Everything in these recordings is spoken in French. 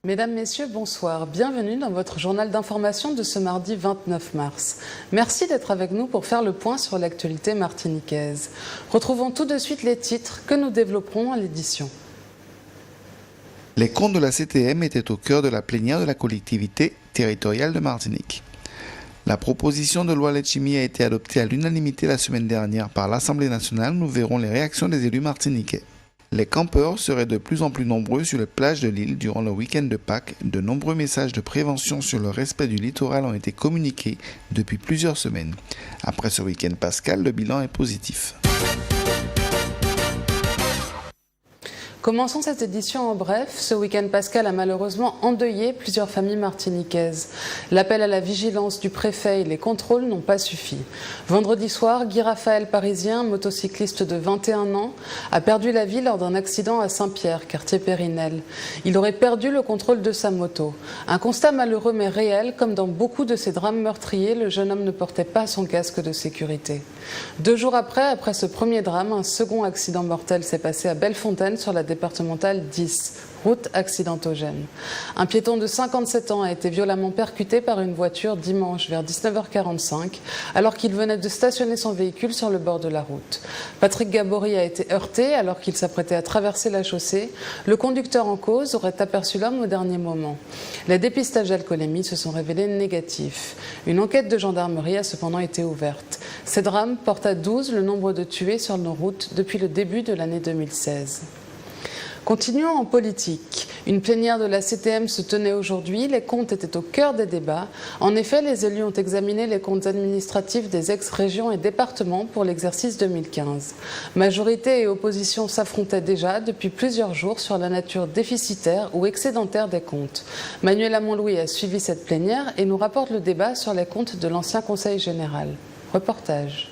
Mesdames, Messieurs, bonsoir. Bienvenue dans votre journal d'information de ce mardi 29 mars. Merci d'être avec nous pour faire le point sur l'actualité martiniquaise. Retrouvons tout de suite les titres que nous développerons à l'édition. Les comptes de la CTM étaient au cœur de la plénière de la collectivité territoriale de Martinique. La proposition de loi Letchimy a été adoptée à l'unanimité la semaine dernière par l'Assemblée nationale. Nous verrons les réactions des élus martiniquais. Les campeurs seraient de plus en plus nombreux sur les plages de l'île durant le week-end de Pâques. De nombreux messages de prévention sur le respect du littoral ont été communiqués depuis plusieurs semaines. Après ce week-end pascal, le bilan est positif. Commençons cette édition en bref. Ce week-end pascal a malheureusement endeuillé plusieurs familles martiniquaises. L'appel à la vigilance du préfet et les contrôles n'ont pas suffi. Vendredi soir, Guy Raphaël Parisien, motocycliste de 21 ans, a perdu la vie lors d'un accident à Saint-Pierre, quartier Périnelle. Il aurait perdu le contrôle de sa moto. Un constat malheureux mais réel, comme dans beaucoup de ces drames meurtriers, le jeune homme ne portait pas son casque de sécurité. 2 jours après ce premier drame, un second accident mortel s'est passé à Bellefontaine sur la départementale 10, route accidentogène. Un piéton de 57 ans a été violemment percuté par une voiture dimanche vers 19h45 alors qu'il venait de stationner son véhicule sur le bord de la route. Patrick Gabory a été heurté alors qu'il s'apprêtait à traverser la chaussée. Le conducteur en cause aurait aperçu l'homme au dernier moment. Les dépistages d'alcoolémie se sont révélés négatifs. Une enquête de gendarmerie a cependant été ouverte. Ces drames portent à 12 le nombre de tués sur nos routes depuis le début de l'année 2016. Continuons en politique. Une plénière de la CTM se tenait aujourd'hui. Les comptes étaient au cœur des débats. En effet, les élus ont examiné les comptes administratifs des ex-régions et départements pour l'exercice 2015. Majorité et opposition s'affrontaient déjà depuis plusieurs jours sur la nature déficitaire ou excédentaire des comptes. Manuela Montlouis a suivi cette plénière et nous rapporte le débat sur les comptes de l'ancien Conseil général. Reportage.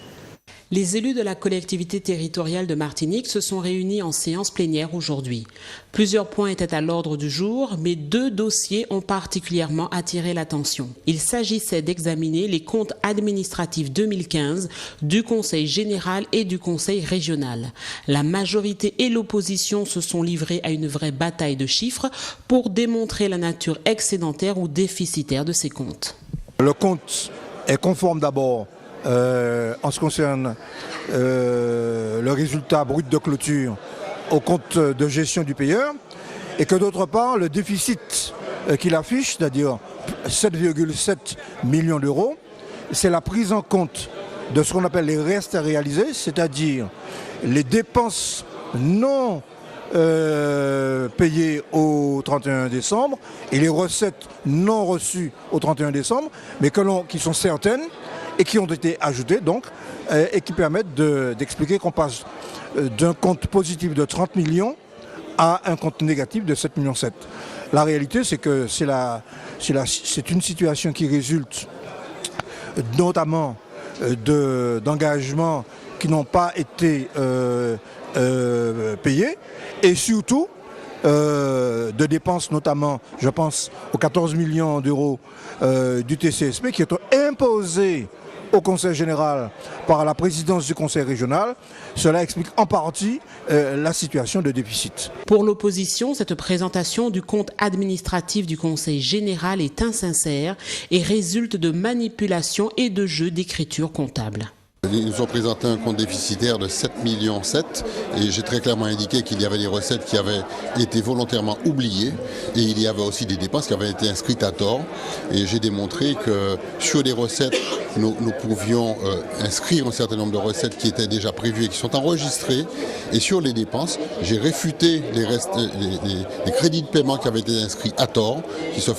Les élus de la collectivité territoriale de Martinique se sont réunis en séance plénière aujourd'hui. Plusieurs points étaient à l'ordre du jour, mais 2 dossiers ont particulièrement attiré l'attention. Il s'agissait d'examiner les comptes administratifs 2015 du Conseil général et du Conseil régional. La majorité et l'opposition se sont livrés à une vraie bataille de chiffres pour démontrer la nature excédentaire ou déficitaire de ces comptes. Le compte est conforme d'abord en ce qui concerne le résultat brut de clôture au compte de gestion du payeur, et que d'autre part le déficit qu'il affiche, c'est-à-dire 7,7 millions d'euros, c'est la prise en compte de ce qu'on appelle les restes à réaliser, c'est-à-dire les dépenses non payées au 31 décembre et les recettes non reçues au 31 décembre, mais qui sont certaines et qui ont été ajoutées donc, et qui permettent d'expliquer qu'on passe d'un compte positif de 30 millions à un compte négatif de 7,7 millions. La réalité, c'est que c'est une situation qui résulte notamment d'engagements qui n'ont pas été payés, et surtout de dépenses, notamment, je pense aux 14 millions d'euros du TCSP qui sont imposés au Conseil général par la présidence du Conseil régional. Cela explique en partie la situation de déficit. Pour l'opposition, cette présentation du compte administratif du Conseil général est insincère et résulte de manipulations et de jeux d'écriture comptable. Ils nous ont présenté un compte déficitaire de 7,7 millions et j'ai très clairement indiqué qu'il y avait des recettes qui avaient été volontairement oubliées et il y avait aussi des dépenses qui avaient été inscrites à tort, et j'ai démontré que sur les recettes nous pouvions inscrire un certain nombre de recettes qui étaient déjà prévues et qui sont enregistrées, et sur les dépenses j'ai réfuté les crédits de paiement qui avaient été inscrits à tort, ce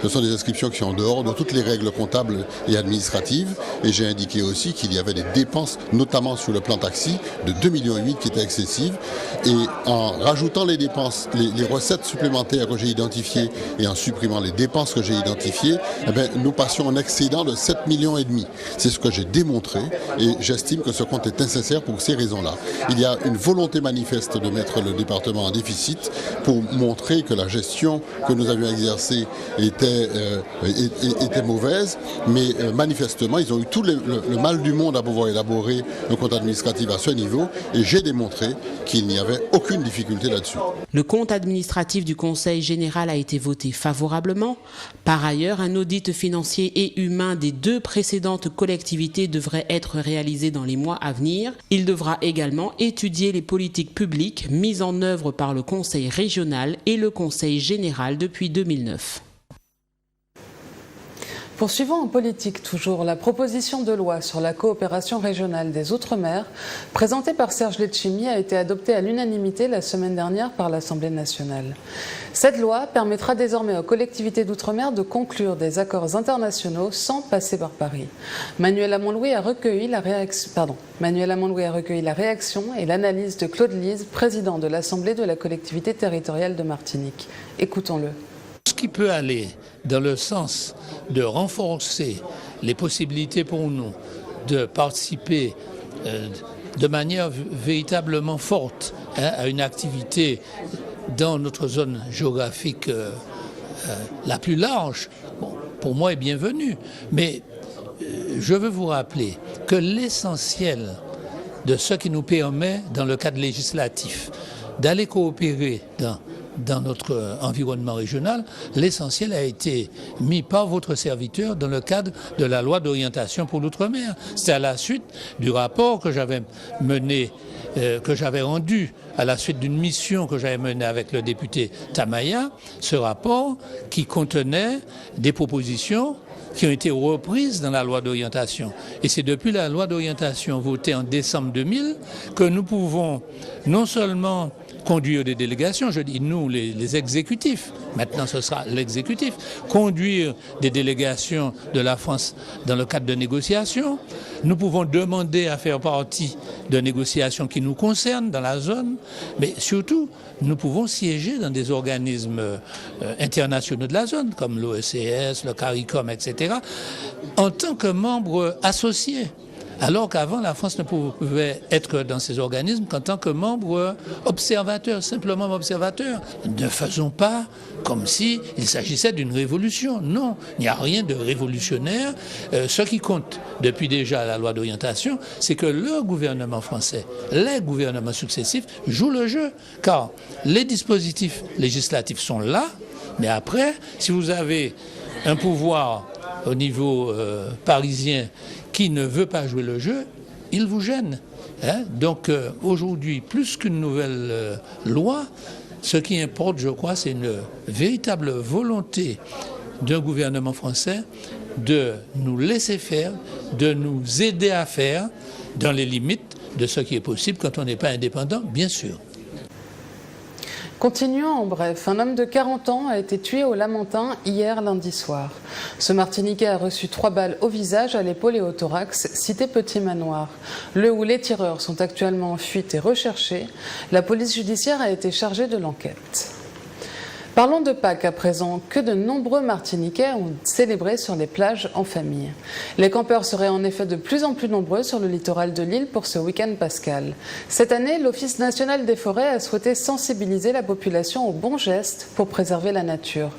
sont des inscriptions qui sont en dehors de toutes les règles comptables et administratives, et j'ai indiqué aussi qu'il y avait des dépenses, notamment sur le plan taxi, de 2,8 millions qui étaient excessives. Et en rajoutant les dépenses, les recettes supplémentaires que j'ai identifiées et en supprimant les dépenses que j'ai identifiées, nous passions en excédent de 7,5 millions. C'est ce que j'ai démontré, et j'estime que ce compte est insincère pour ces raisons-là. Il y a une volonté manifeste de mettre le département en déficit pour montrer que la gestion que nous avions exercée était mauvaise, mais manifestement, ils ont eu tout le mal du monde à pouvoir élaborer un compte administratif à ce niveau et j'ai démontré qu'il n'y avait aucune difficulté là-dessus. Le compte administratif du Conseil général a été voté favorablement. Par ailleurs, un audit financier et humain des 2 précédentes collectivités devrait être réalisé dans les mois à venir. Il devra également étudier les politiques publiques mises en œuvre par le Conseil régional et le Conseil général depuis 2009. Poursuivons en politique toujours, la proposition de loi sur la coopération régionale des Outre-mer, présentée par Serge Letchimy, a été adoptée à l'unanimité la semaine dernière par l'Assemblée nationale. Cette loi permettra désormais aux collectivités d'Outre-mer de conclure des accords internationaux sans passer par Paris. Manuel Amon-Louis a recueilli la réaction et l'analyse de Claude Lise, président de l'Assemblée de la collectivité territoriale de Martinique. Écoutons-le. Ce qui peut aller dans le sens de renforcer les possibilités pour nous de participer de manière véritablement forte à une activité dans notre zone géographique la plus large, pour moi est bienvenu. Mais je veux vous rappeler que l'essentiel de ce qui nous permet, dans le cadre législatif, d'aller coopérer dans notre environnement régional, l'essentiel a été mis par votre serviteur dans le cadre de la loi d'orientation pour l'outre-mer. C'est à la suite du rapport que j'avais mené, que j'avais rendu à la suite d'une mission que j'avais menée avec le député Tamaya, ce rapport qui contenait des propositions qui ont été reprises dans la loi d'orientation. Et c'est depuis la loi d'orientation votée en décembre 2000 que nous pouvons non seulement conduire des délégations, je dis nous les exécutifs, maintenant ce sera l'exécutif, conduire des délégations de la France dans le cadre de négociations. Nous pouvons demander à faire partie de négociations qui nous concernent dans la zone, mais surtout nous pouvons siéger dans des organismes internationaux de la zone, comme l'OECS, le CARICOM, etc., en tant que membre associé. Alors qu'avant, la France ne pouvait être dans ces organismes qu'en tant que membre observateur, simplement observateur. Ne faisons pas comme s'il s'agissait d'une révolution. Non, il n'y a rien de révolutionnaire. Ce qui compte depuis déjà la loi d'orientation, c'est que le gouvernement français, les gouvernements successifs jouent le jeu. Car les dispositifs législatifs sont là, mais après, si vous avez un pouvoir au niveau parisien qui ne veut pas jouer le jeu, il vous gêne. Donc aujourd'hui, plus qu'une nouvelle loi, ce qui importe, je crois, c'est une véritable volonté d'un gouvernement français de nous laisser faire, de nous aider à faire dans les limites de ce qui est possible quand on n'est pas indépendant, bien sûr. Continuons en bref. Un homme de 40 ans a été tué au Lamentin hier lundi soir. Ce Martiniquais a reçu 3 balles au visage, à l'épaule et au thorax, cité Petit Manoir. Le ou les tireurs sont actuellement en fuite et recherchés. La police judiciaire a été chargée de l'enquête. Parlons de Pâques à présent, que de nombreux Martiniquais ont célébré sur les plages en famille. Les campeurs seraient en effet de plus en plus nombreux sur le littoral de l'île pour ce week-end pascal. Cette année, l'Office national des forêts a souhaité sensibiliser la population aux bons gestes pour préserver la nature.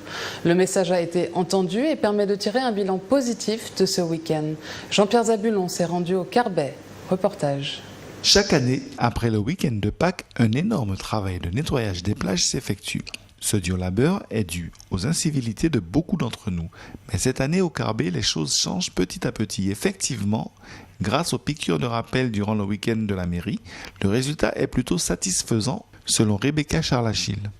Le message a été entendu et permet de tirer un bilan positif de ce week-end. Jean-Pierre Zabulon s'est rendu au Carbet. Reportage. Chaque année, après le week-end de Pâques, un énorme travail de nettoyage des plages s'effectue. Ce dur labeur est dû aux incivilités de beaucoup d'entre nous. Mais cette année au Carbet, les choses changent petit à petit. Effectivement, grâce aux piqûres de rappel durant le week-end de la mairie, le résultat est plutôt satisfaisant, selon Rebecca Charlachille.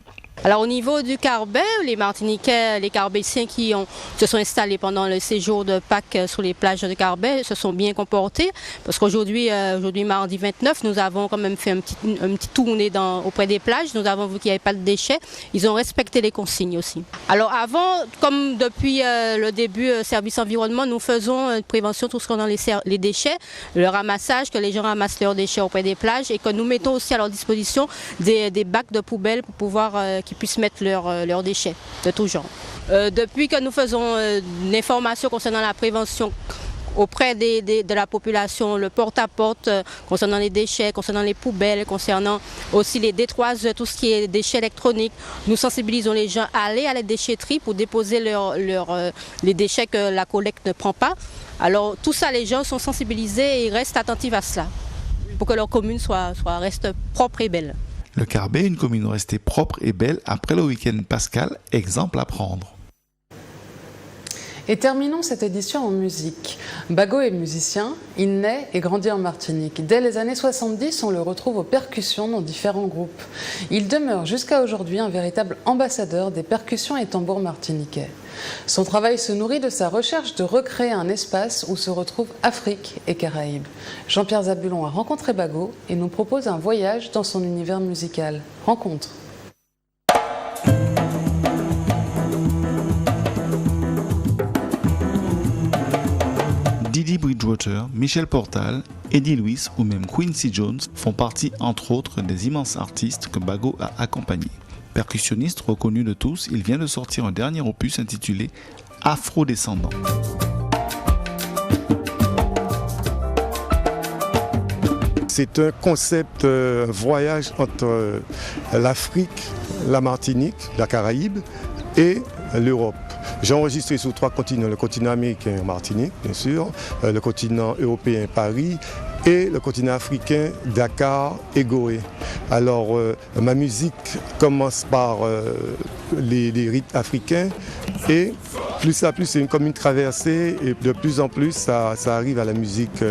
Alors au niveau du Carbet, les Martiniquais, les Carbétiens qui se sont installés pendant le séjour de Pâques sur les plages de Carbet se sont bien comportés parce qu'aujourd'hui, mardi 29, nous avons quand même fait un petit tournée auprès des plages. Nous avons vu qu'il n'y avait pas de déchets. Ils ont respecté les consignes aussi. Alors avant, comme depuis le début, service environnement, nous faisons une prévention tout ce qu'on a les déchets, le ramassage, que les gens ramassent leurs déchets auprès des plages et que nous mettons aussi à leur disposition des bacs de poubelle pour pouvoir qu'ils puissent mettre leurs déchets de tout genre. Depuis que nous faisons une information concernant la prévention auprès de la population, le porte-à-porte concernant les déchets, concernant les poubelles, concernant aussi les détroiseurs, tout ce qui est déchets électroniques. Nous sensibilisons les gens à aller à la déchetterie pour déposer les déchets que la collecte ne prend pas. Alors tout ça, les gens sont sensibilisés et restent attentifs à cela pour que leur commune reste propre et belle. Le Carbet est une commune restée propre et belle après le week-end pascal, exemple à prendre. Et terminons cette édition en musique. Bago est musicien, il naît et grandit en Martinique. Dès les années 70, on le retrouve aux percussions dans différents groupes. Il demeure jusqu'à aujourd'hui un véritable ambassadeur des percussions et tambours martiniquais. Son travail se nourrit de sa recherche de recréer un espace où se retrouvent Afrique et Caraïbes. Jean-Pierre Zabulon a rencontré Bago et nous propose un voyage dans son univers musical. Rencontre. Didi Bridgewater, Michel Portal, Eddie Lewis ou même Quincy Jones font partie entre autres des immenses artistes que Bago a accompagnés. Percussionniste reconnu de tous, il vient de sortir un dernier opus intitulé Afro-descendant. C'est un concept voyage entre l'Afrique, la Martinique, la Caraïbe et l'Europe. J'ai enregistré sur 3 continents, le continent américain, Martinique, bien sûr, le continent européen, Paris, et le continent africain, Dakar et Gorée. Alors, ma musique commence par les rythmes africains et plus à plus, c'est comme une traversée et de plus en plus, ça arrive à la musique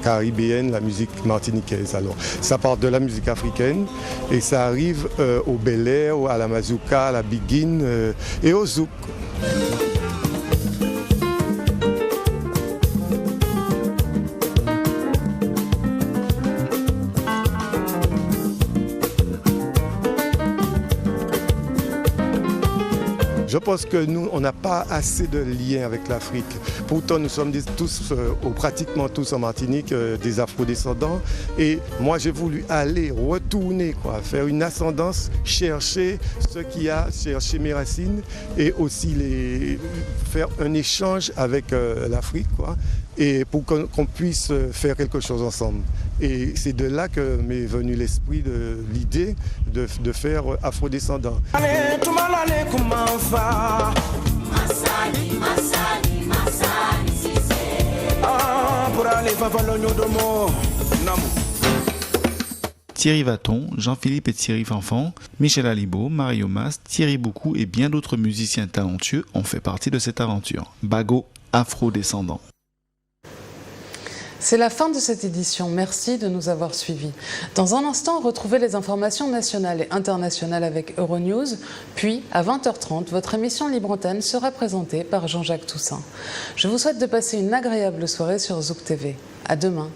caribéenne, la musique martiniquaise. Alors, ça part de la musique africaine et ça arrive au bel-air, à la mazouka, à la biguine et au zouk. Je pense que nous, on n'a pas assez de liens avec l'Afrique. Pourtant, nous sommes tous, ou pratiquement tous en Martinique, des afro-descendants. Et moi, j'ai voulu retourner, faire une ascendance, chercher ce qu'il y a, chercher mes racines et aussi faire un échange avec l'Afrique, et pour qu'on puisse faire quelque chose ensemble. Et c'est de là que m'est venu l'idée de faire afro-descendant. Thierry Vaton, Jean-Philippe et Thierry Fanfan, Michel Alibo, Mario Mas, Thierry Boucou et bien d'autres musiciens talentueux ont fait partie de cette aventure. Bago, afro-descendant. C'est la fin de cette édition. Merci de nous avoir suivis. Dans un instant, retrouvez les informations nationales et internationales avec Euronews. Puis, à 20h30, votre émission Libre Antenne sera présentée par Jean-Jacques Toussaint. Je vous souhaite de passer une agréable soirée sur Zouk TV. À demain.